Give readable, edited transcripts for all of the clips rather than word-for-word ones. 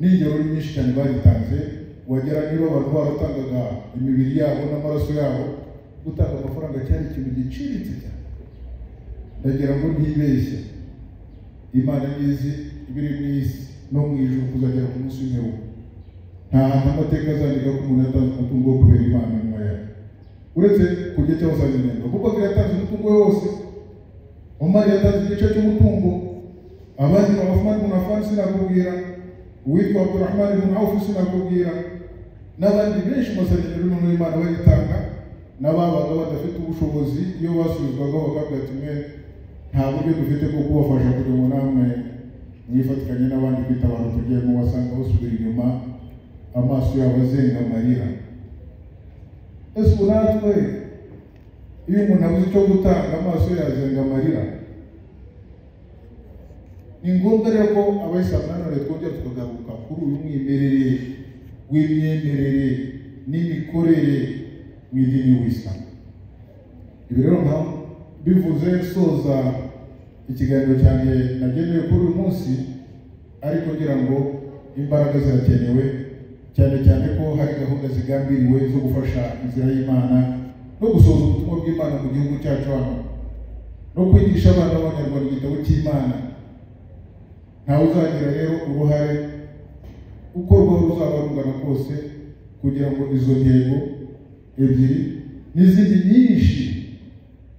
n'ingero nyinshi cyane bagitanze wagera niba abantu baratangaga imibiri yabo n'amaraso yabo gutanga amafaranga cyari ikintu giciriritse cyane ndagira ngo ntibeshye Imana nizi ibiri mu isi no mu ijuru kuzagera ku munsi w'imperuka nta hantu amateka azandika ko umuntu yatanze umutungo wo kubera Imana nyuma yawe uretse ku gihe cy'abasazanenga kuko yatanze umutungo wose Omar yatanze igice cy'umutungo abandi Uthman ibn Affan sinakubwira uwitwa Abdurrahman ibn Auf sinakubwira n'abandi benshi masazanenga n'umuntu w'Imana bayitanga n'ababaga badafite ubushobozi iyo basubizwaga bakavuga ati mwe nta buryo dufite bwo kubafasha kugira ngo namwe mwifatikanye n'abandi kwita abantu tugiyemo wasanga basubira inyuma amaso yabo azenga amarira ese natwe iyo umuntu abuze icyo gutanga amaso yazenga amarira ni ngombwa rero ko abayisilamu nanone twongera tukagaruka kuri uyu mwimerere w'imyemerere n'imikorere mu idini y'Isilamu ibi rero bivuze soza ikiganiro cyanjye nagenewe kuri uyu munsi ariko ngira ngo imbaraga zirakenewe cyane cyane ko hari gahunda zigambiriwe zo gufasha inzira y'Imana no gusohoza ubutumwa bw'Imana mu gihugu cyacu hano no kwigisha abana b'Abanyarwanda igitabo cy'Imana ntawe uzagira rero uruhare uko rwaba ruzaba rungana kose kugira ngo izo ntego ebyiri n'izindi nyinshi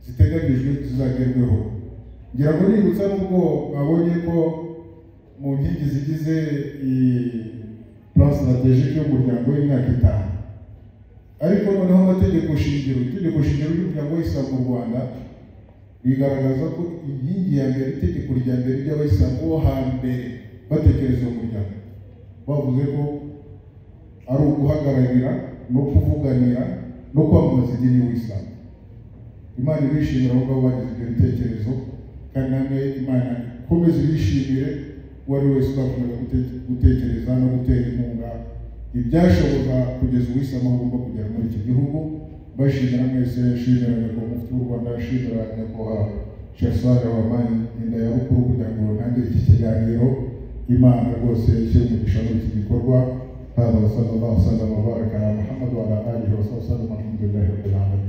ziteganyijwe zizagerweho ngira ngo nibutsa n'ubwo mwabonye ko mu nkingi zigize plan stratégique y'umuryango w'imyaka 5 ariko noneho amategeko shingiro y'umuryango w'Isilamu mu Rwanda bigaragaza ko inkingi ya mbere itegeko rya mbere ry'Abayisilamu bo hambere batekereza umuryango bavuze ko ari uguhagararira no kuvuganira no kwamamaza idini y'Isilamu Imana ibishimira aho ngabo bagize ibyo bitekerezo kandi namwe Imana ikomeze ibishimire wari wese uzakomeza gutekereza no gutera inkunga ibyashoboza kugeza Uwisilamu agomba kugera muri iki gihugu bashimira mwese shimira ngo mufti w'u Rwanda shimira nyakubahwa Sheikh Saleh Wamani inda ya bukuru kugira ngo ntangire iki kiganiro Imana rwose ishyire umugisha muri iki gikorwa haba sallallahu alaihi wa sallam wa baraka ala Muhammad wa ala alihi wa sahbihi alhamdulillahi rabbil alamin